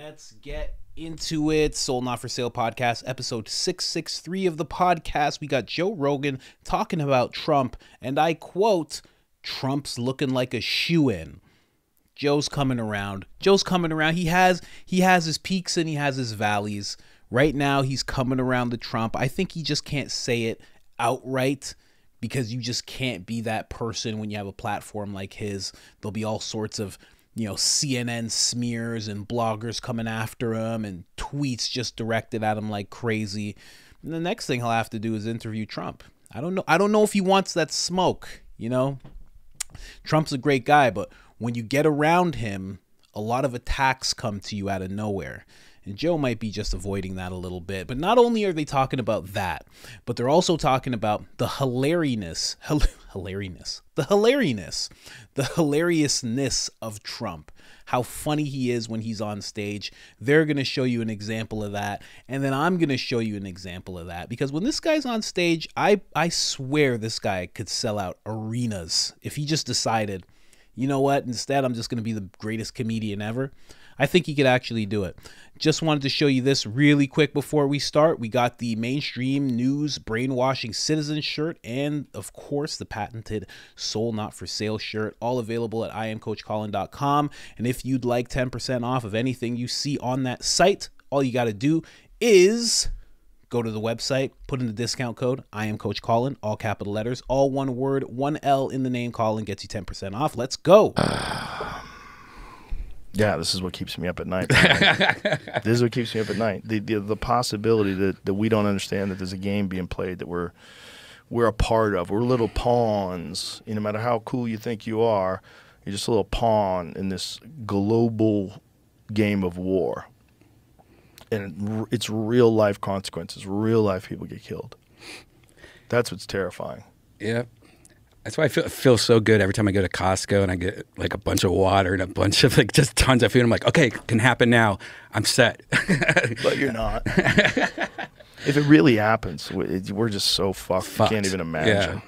Let's get into it. Sold Not For Sale podcast, episode 663 of the podcast. We got Joe Rogan talking about Trump, and I quote, "Trump's looking like a shoo-in." Joe's coming around. He has his peaks and he has his valleys. Right now, he's coming around to Trump. I think he just can't say it outright because you just can't be that person when you have a platform like his. There'll be all sorts of, CNN smears and bloggers coming after him and tweets just directed at him like crazy. And the next thing he'll have to do is interview Trump. I don't know if he wants that smoke, Trump's a great guy, but when you get around him, a lot of attacks come to you out of nowhere. And Joe might be just avoiding that a little bit. But not only are they talking about that, but they're also talking about the hilariousness of Trump. How funny he is when he's on stage. They're going to show you an example of that. And then I'm going to show you an example of that. Because when this guy's on stage, I swear this guy could sell out arenas if he just decided, you know what, instead I'm just going to be the greatest comedian ever. I think he could actually do it. Just wanted to show you this really quick before we start. We got the mainstream news brainwashing citizen shirt and, of course, the patented Sold Not For Sale shirt, all available at IamCoachColin.com. And if you'd like 10% off of anything you see on that site, all you got to do is go to the website, put in the discount code, I am Coach Colin, all capital letters, all one word, one L in the name. Colin gets you 10% off. Let's go. Yeah, this is what keeps me up at night. This is what keeps me up at night. The possibility that we don't understand that there's a game being played that we're a part of. We're little pawns. No matter how cool you think you are, you're just a little pawn in this global game of war. And it's real life consequences. Real life people get killed. That's what's terrifying. Yeah. That's why I feel so good every time I go to Costco and I get like a bunch of water and a bunch of just tons of food. I'm like, okay, it can happen now. I'm set. But you're not. If it really happens, we're just so fucked. You can't even imagine. Yeah.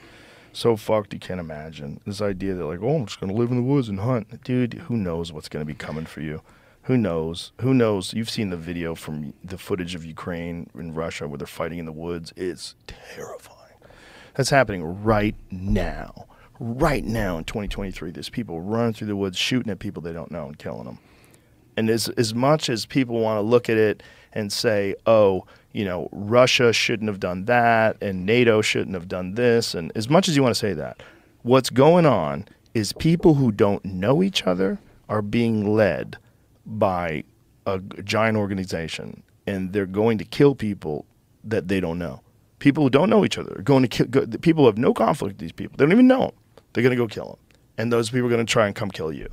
So fucked you can't imagine. This idea that like, oh, I'm just going to live in the woods and hunt. Dude, who knows what's going to be coming for you? Who knows? Who knows? You've seen the video from the footage of Ukraine and Russia where they're fighting in the woods. It's terrifying. That's happening right now. Right now in 2023, there's people running through the woods, shooting at people they don't know and killing them. And as much as people want to look at it and say, oh, Russia shouldn't have done that and NATO shouldn't have done this, and as much as you want to say that, what's going on is people who don't know each other are being led by a giant organization, and they're going to kill people that they don't know. People who don't know each other are going to kill. People who have no conflict with these people. They don't even know them. They're going to go kill them. And those people are going to try and come kill you.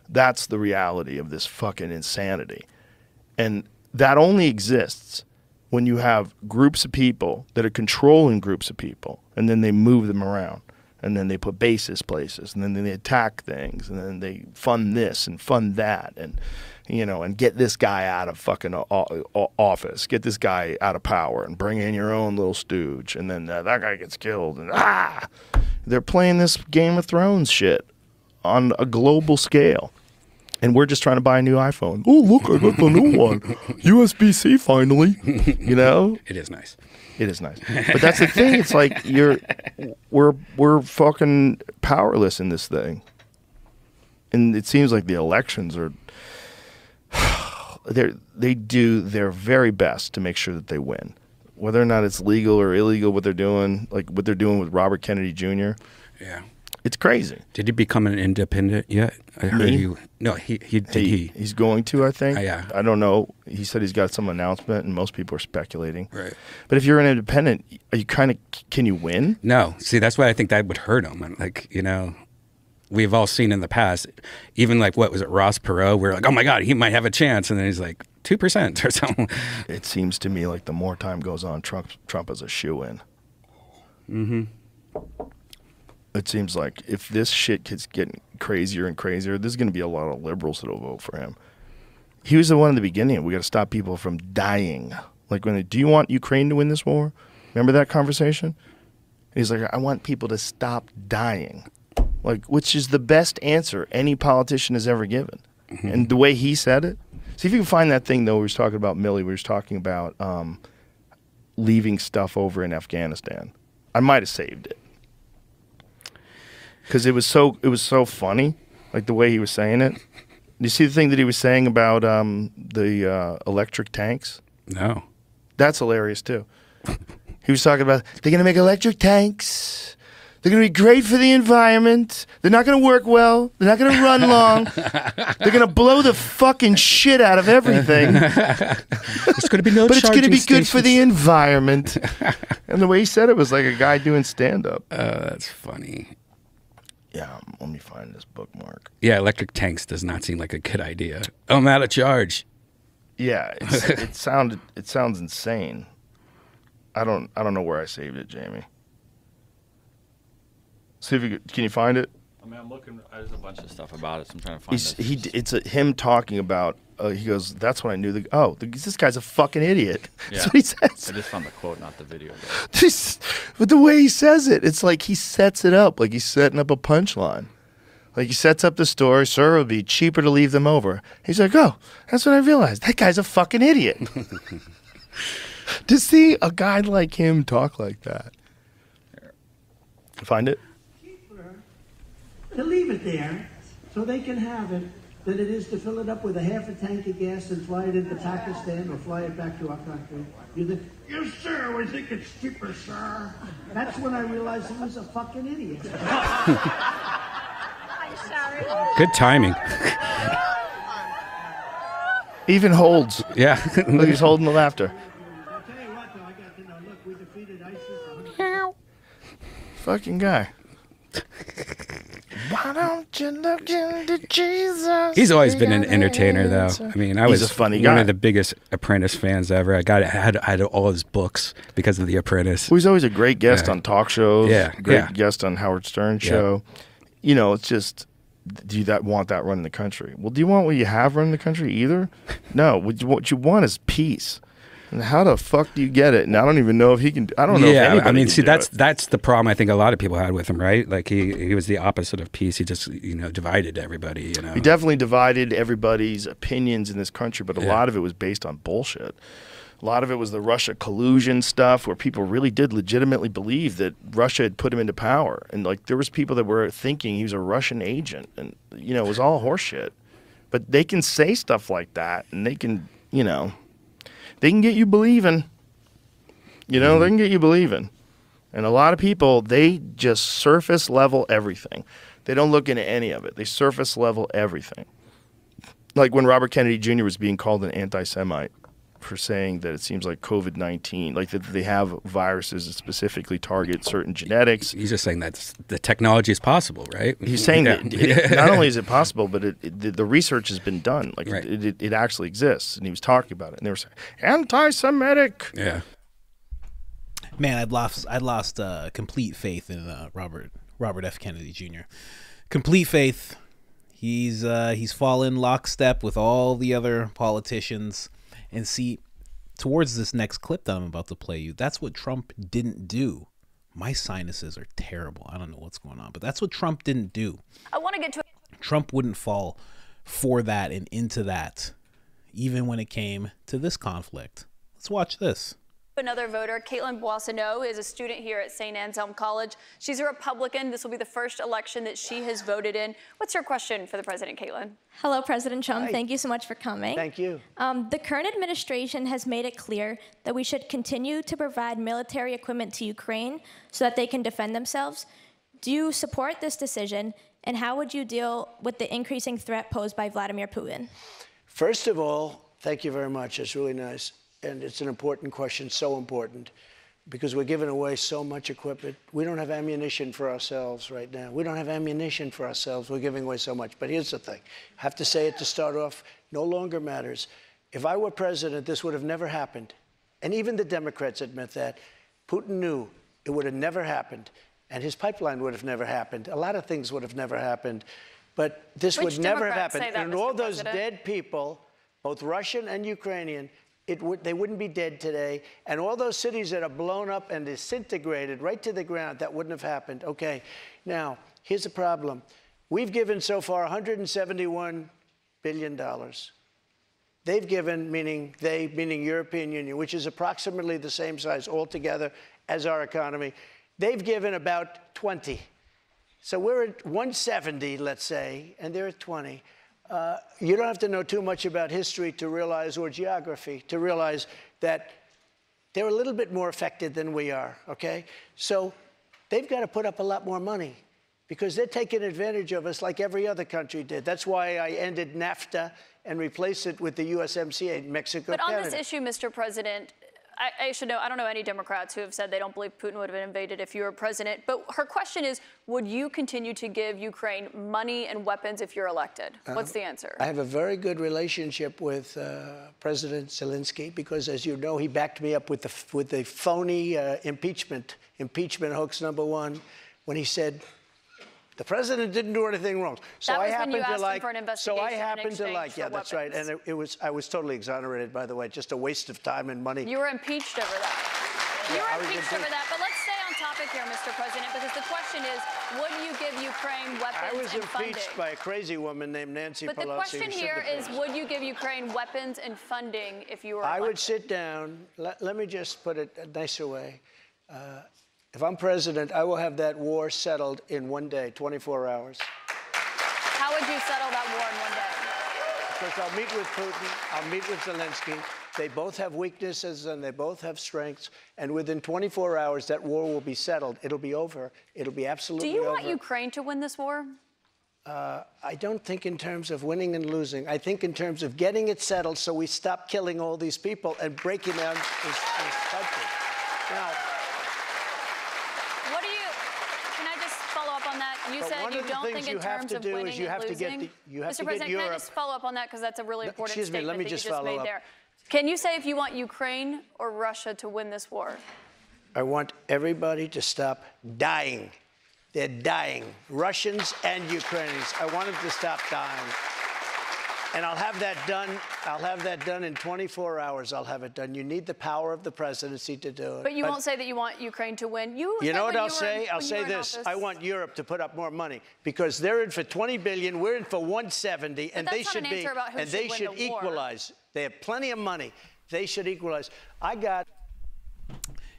That's the reality of this fucking insanity. And that only exists when you have groups of people that are controlling groups of people, and then they move them around. And then they put bases places, and then they attack things, and then they fund this and fund that, and and get this guy out of fucking office, get this guy out of power, and bring in your own little stooge, and then that guy gets killed, and they're playing this Game of Thrones shit on a global scale, and we're just trying to buy a new iPhone. Oh, look, I got the new one, USB-C finally. It is nice. It is nice, but that's the thing. It's like we're fucking powerless in this thing, and it seems like the elections are. They do their very best to make sure that they win, whether or not it's legal or illegal. What they're doing, like what they're doing with Robert Kennedy Jr. Yeah, it's crazy. Did he become an independent yet? I heard you. No, he's going to. I think. Yeah. I don't know. He said he's got some announcement, and most people are speculating. Right. But if you're an independent, are you can you win? No. See, that's why I think that would hurt him. Like we've all seen in the past, even like, what was it, Ross Perot? We're like, oh my God, he might have a chance. And then he's like 2% or something. It seems to me like the more time goes on, Trump is a shoo-in. Mm-hmm. It seems like if this shit keeps getting crazier and crazier, there's going to be a lot of liberals that will vote for him. He was the one in the beginning. We got to stop people from dying. Like, do you want Ukraine to win this war? Remember that conversation? He's like, I want people to stop dying. Like, which is the best answer any politician has ever given. Mm-hmm. And the way he said it, See if you can find that thing, though. We was talking about Millie. We was talking about leaving stuff over in Afghanistan. I might have saved it. Because it was so funny, like the way he was saying it. You see the thing that he was saying about the electric tanks? No. That's hilarious, too. He was talking about, they're going to make electric tanks. They're going to be great for the environment. They're not going to work well. They're not going to run long. They're going to blow the fucking shit out of everything. It's going to be no But it's going to be stations. good for the environment. And the way he said it was like a guy doing stand-up. That's funny. Yeah, let me find this bookmark. Yeah, electric tanks does not seem like a good idea. Oh, I'm out of charge. Yeah, it sounds insane. I don't know where I saved it, Jamie. See if can you find it? I mean, I'm looking. There's a bunch of stuff about it, so I'm trying to find it. It's him talking about. He goes, "That's when I knew this guy's a fucking idiot." Yeah. That's what he says. I just found the quote, not the video. But the way he says it, it's like he sets it up, like he's setting up a punchline. Like he sets up the story. Sir, it would be cheaper to leave them over. He's like, "Oh, that's when I realized that guy's a fucking idiot." To see a guy like him talk like that. Find it. To leave it there so they can have it than it is to fill it up with a half a tank of gas and fly it into Pakistan or fly it back to our country. You think, yes, sir, we think it's cheaper, sir. That's when I realized he was a fucking idiot. I'm sorry. Good timing. Even holds. Yeah. Look, he's holding the laughter. I'll tell you what, though, I got to know, look, we defeated ISIS. Fucking guy. Why don't you look into Jesus? He's always been an entertainer, though. I mean, I was a funny one guy. of the biggest Apprentice fans ever. I had all his books because of The Apprentice. Well, he's always a great guest on talk shows. Yeah, Great yeah. guest on Howard Stern show. You know, it's just, do you want that running the country? Well, do you want what you have running the country either? No. What you want is peace. And how the fuck do you get it? And I don't even know if he can. I don't know. If anybody I mean, can see, do that's the problem I think a lot of people had with him, right? Like he was the opposite of peace. He just divided everybody. He definitely divided everybody's opinions in this country, but a lot of it was based on bullshit. A lot of it was the Russia collusion stuff, where people really did legitimately believe that Russia had put him into power, and like there was people that were thinking he was a Russian agent, and it was all horseshit. But they can say stuff like that, and they can, they can get you believing. They can get you believing. And a lot of people, they just surface level everything. They don't look into any of it. They surface level everything. Like when Robert Kennedy Jr. was being called an anti-Semite for saying that it seems like COVID-19, like that they have viruses that specifically target certain genetics. He's just saying that the technology is possible, right? He's saying that not only is it possible, but the research has been done. Like it actually exists, and he was talking about it. And they were saying anti-Semitic. Yeah. Man, I'd lost complete faith in Robert F. Kennedy Jr. Complete faith. He's fallen lockstep with all the other politicians. And see, towards this next clip that I'm about to play you, that's what Trump didn't do. My sinuses are terrible. I don't know what's going on, but that's what Trump didn't do. I want to get to Trump wouldn't fall for that and into that, even when it came to this conflict. Let's watch this. another voter. Caitlin Boissonneau is a student here at St. Anselm College. She's a Republican. This will be the first election that she has voted in. What's your question for the president, Caitlin? Hello, President Trump. Hi. Thank you so much for coming. Thank you. The current administration has made it clear that we should continue to provide military equipment to Ukraine so that they can defend themselves. Do you support this decision, and how would you deal with the increasing threat posed by Vladimir Putin? First of all, thank you very much. It's really nice. And it's an important question, so important, because we're giving away so much equipment. We don't have ammunition for ourselves right now. We don't have ammunition for ourselves. We're giving away so much. But here's the thing. I have to say it to start off. No longer matters. If I were president, this would have never happened. And even the Democrats admit that. Putin knew it would have never happened. And his pipeline would have never happened. A lot of things would have never happened. But this Which would never have Democrats happened. say that, And Mr. all those President? dead people, both Russian and Ukrainian, they wouldn't be dead today. And all those cities that are blown up and disintegrated right to the ground, that wouldn't have happened. Okay, now, here's the problem. We've given so far $171 billion. they've given, meaning they, meaning European Union, which is approximately the same size altogether as our economy, they've given about 20. So we're at 170, let's say, and they're at 20. You don't have to know too much about history to realize, or geography, to realize that they're a little bit more affected than we are, okay? So they've got to put up a lot more money because they're taking advantage of us like every other country did. That's why I ended NAFTA and replaced it with the USMCA, Mexico, But on Canada. this issue, Mr. President, I should know, I don't know any Democrats who have said they don't believe Putin would have been invaded if you were president. But her question is, would you continue to give Ukraine money and weapons if you're elected? What's the answer? I have a very good relationship with President Zelensky because, as you know, he backed me up with the phony impeachment hoax #1 when he said the president didn't do anything wrong. So I happen to like. So I happen to like. Yeah, that's right. And I was totally exonerated, by the way. Just a waste of time and money. You were impeached over that. You were impeached over that. But let's stay on topic here, Mr. President, because the question is, would you give Ukraine weapons and funding? I was impeached by a crazy woman named Nancy Pelosi. But the question here is, would you give Ukraine weapons and funding if you were elected? I would sit down. Let me just put it a nicer way. If I'm president, I will have that war settled in 1 day, 24 hours. How would you settle that war in 1 day? Because I'll meet with Putin, I'll meet with Zelensky. They both have weaknesses and they both have strengths. And within 24 hours, that war will be settled. It'll be over. It'll be absolutely over. Do you want Ukraine to win this war? I don't think in terms of winning and losing. I think in terms of getting it settled so we stop killing all these people and breaking down this country. Now, you said you don't think in terms of winning and losing. Mr. President, can I just follow up on that because that's a really important statement that you just made there. Can you say if you want Ukraine or Russia to win this war? I want everybody to stop dying. They're dying, Russians and Ukrainians. I want them to stop dying. And I'll have that done. I'll have that done in 24 hours. I'll have it done. You need the power of the presidency to do it. But you won't say that you want Ukraine to win. You know what I'll say? I'll say this. I want Europe to put up more money because they're in for 20 billion. We're in for 170, and they should be. And they should equalize. They have plenty of money. They should equalize.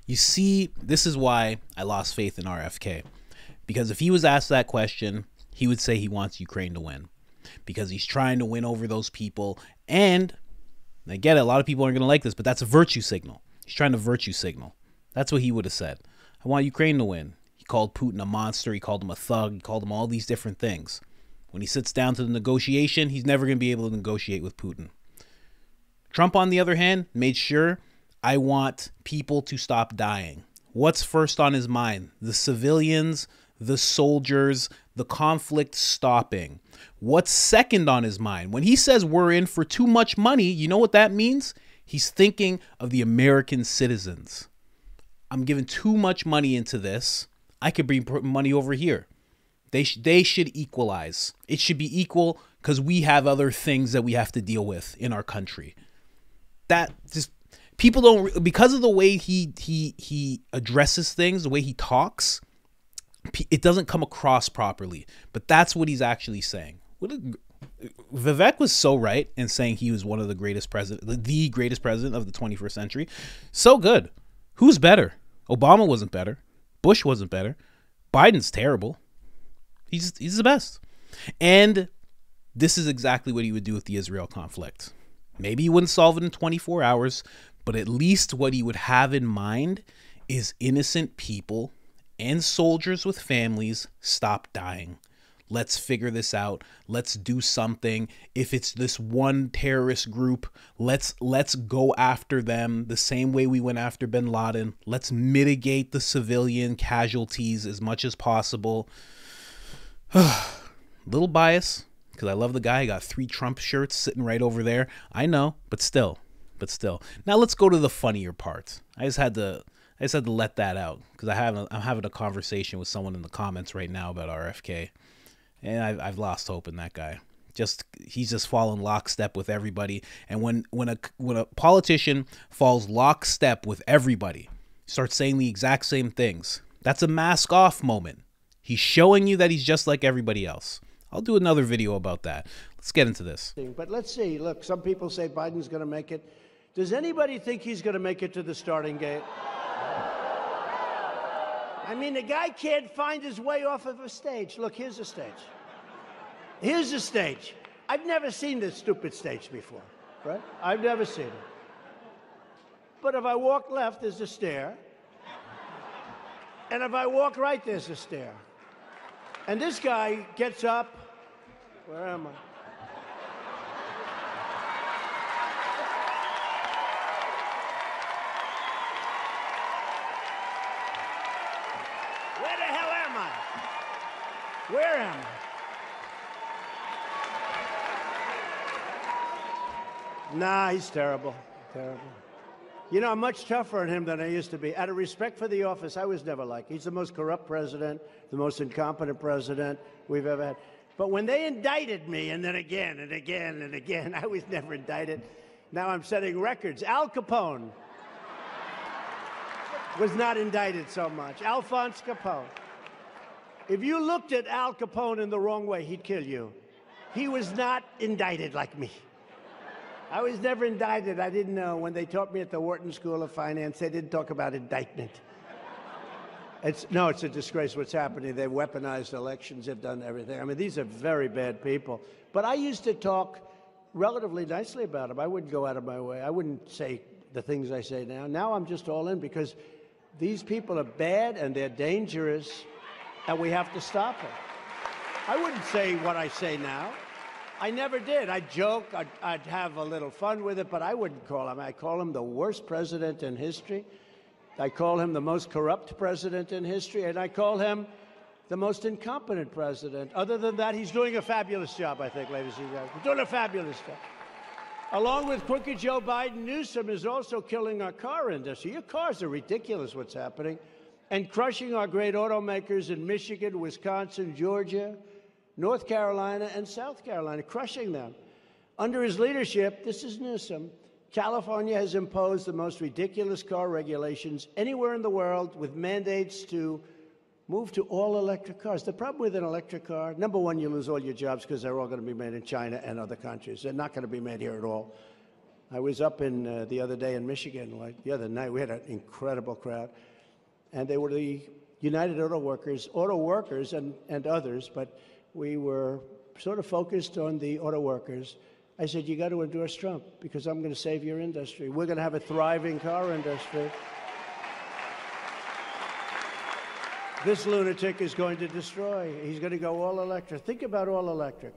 You see, this is why I lost faith in RFK, because if he was asked that question, he would say he wants Ukraine to win. Because he's trying to win over those people. And I get it, a lot of people aren't going to like this, but that's a virtue signal. He's trying to virtue signal. That's what he would have said. I want Ukraine to win. He called Putin a monster. He called him a thug. He called him all these different things. When he sits down to the negotiation, he's never going to be able to negotiate with Putin. Trump, on the other hand, made sure, I want people to stop dying. What's first on his mind? The civilians, the soldiers, the conflict stopping. What's second on his mind? When he says we're in for too much money, you know what that means? He's thinking of the American citizens. I'm giving too much money into this. I could bring money over here. They should equalize. It should be equal because we have other things that we have to deal with in our country. That just people don't, because of the way he addresses things, the way he talks, it doesn't come across properly. But that's what he's actually saying. Vivek was so right in saying he was one of the greatest president of the 21st century. So good. Who's better? Obama wasn't better. Bush wasn't better. Biden's terrible. He's the best. And this is exactly what he would do with the Israel conflict. Maybe he wouldn't solve it in 24 hours, but at least what he would have in mind is innocent people and soldiers with families stop dying. Let's figure this out. Let's do something. If it's this one terrorist group, let's go after them the same way we went after bin Laden. Let's mitigate the civilian casualties as much as possible. Little bias, because I love the guy. He got 3 Trump shirts sitting right over there. I know, but still. Now let's go to the funnier part. I just had to let that out because I'm having a conversation with someone in the comments right now about RFK, and I've lost hope in that guy. He's just fallen lockstep with everybody. And when a politician falls lockstep with everybody, starts saying the exact same things, that's a mask off moment. He's showing you that he's just like everybody else. I'll do another video about that. Let's get into this. But let's see. Look, some people say Biden's going to make it. Does anybody think he's going to make it to the starting gate? I mean, the guy can't find his way off of a stage. Look, here's a stage. Here's a stage. I've never seen this stupid stage before, right? I've never seen it. But if I walk left, there's a stair. And if I walk right, there's a stair. And this guy gets up. Where am I? Where the hell am I? Where am I? Nah, he's terrible. Terrible. You know, I'm much tougher on him than I used to be. Out of respect for the office, I was never like. He's the most corrupt president, the most incompetent president we've ever had. But when they indicted me, and then again and again and again, I was never indicted. Now I'm setting records. Al Capone was not indicted so much. Alphonse Capone. If you looked at Al Capone in the wrong way, he'd kill you. He was not indicted like me. I was never indicted. I didn't know. When they taught me at the Wharton School of Finance, they didn't talk about indictment. It's a disgrace what's happening. They've weaponized elections. They've done everything. I mean, these are very bad people. But I used to talk relatively nicely about them. I wouldn't go out of my way. I wouldn't say the things I say now. Now I'm just all in because these people are bad and they're dangerous, and we have to stop them. I wouldn't say what I say now. I never did. I'd joke. I'd have a little fun with it, but I wouldn't call him. I call him the worst president in history. I call him the most corrupt president in history, and I call him the most incompetent president. Other than that, he's doing a fabulous job, I think, ladies and gentlemen. He's doing a fabulous job. Along with crooked Joe Biden, Newsom is also killing our car industry. Your cars are ridiculous, what's happening, and crushing our great automakers in Michigan, Wisconsin, Georgia, North Carolina, and South Carolina, crushing them. Under his leadership, this is Newsom, California has imposed the most ridiculous car regulations anywhere in the world with mandates to move to all electric cars. The problem with an electric car, number one, you lose all your jobs because they're all going to be made in China and other countries. They're not going to be made here at all. I was up in the other day in Michigan, like the other night. We had an incredible crowd. And they were the United Auto Workers and others, but we were sort of focused on the auto workers. I said, you got to endorse Trump because I'm going to save your industry. We're going to have a thriving car industry. This lunatic is going to destroy. He's going to go all electric. Think about all electric.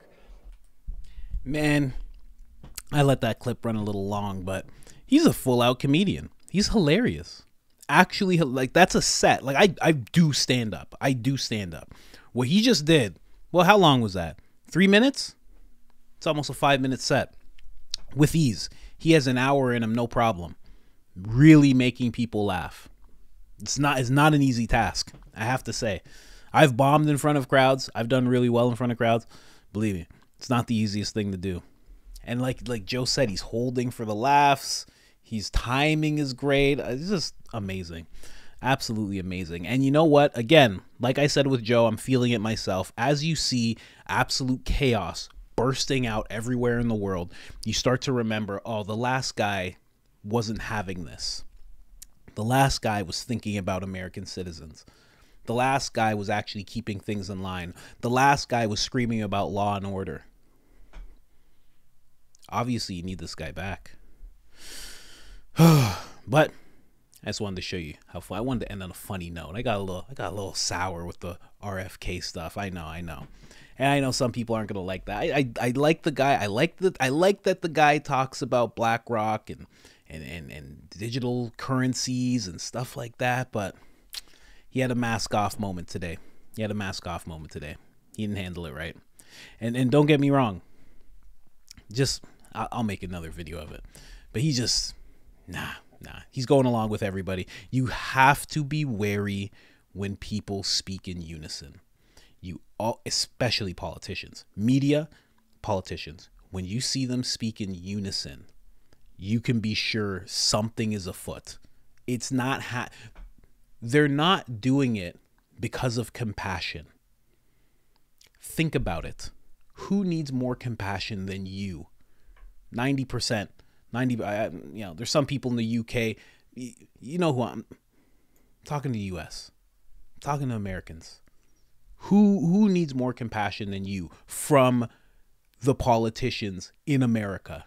Man, I let that clip run a little long, but he's a full-out comedian. He's hilarious. Actually, like, that's a set. Like, I do stand up. I do stand up. What he just did, well, how long was that? 3 minutes? It's almost a 5-minute set. With ease. He has an hour in him, no problem. Really making people laugh. It's not an easy task, I have to say. I've bombed in front of crowds. I've done really well in front of crowds. Believe me, it's not the easiest thing to do. And like Joe said, he's holding for the laughs. His timing is great. It's just amazing. Absolutely amazing. And you know what? Again, like I said with Joe, I'm feeling it myself. As you see absolute chaos bursting out everywhere in the world, you start to remember, oh, the last guy wasn't having this. The last guy was thinking about American citizens. The last guy was actually keeping things in line. The last guy was screaming about law and order. Obviously, you need this guy back. But I just wanted to show you how fun. I wanted to end on a funny note. I got a little sour with the RFK stuff. I know. And I know some people aren't gonna like that. I like the guy. I like that the guy talks about BlackRock and digital currencies and stuff like that. But he had a mask off moment today. He didn't handle it right. And don't get me wrong. I'll make another video of it. But he just nah. He's going along with everybody. You have to be wary when people speak in unison. Especially politicians, media, politicians. When you see them speak in unison, you can be sure something is afoot. It's not they're not doing it because of compassion. Think about it. Who needs more compassion than you? 90%. 90, you know, there's some people in the UK, you know who I'm talking to the US, I'm talking to Americans. Who needs more compassion than you from the politicians in America?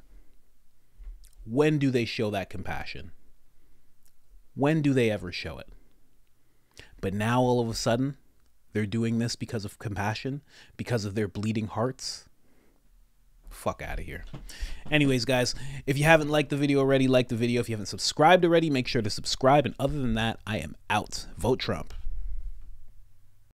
When do they show that compassion? When do they ever show it? But now all of a sudden, they're doing this because of compassion, because of their bleeding hearts. Fuck out of here. Anyways, guys, if you haven't liked the video already, like the video. If you haven't subscribed already, make sure to subscribe. And other than that, I am out. Vote Trump.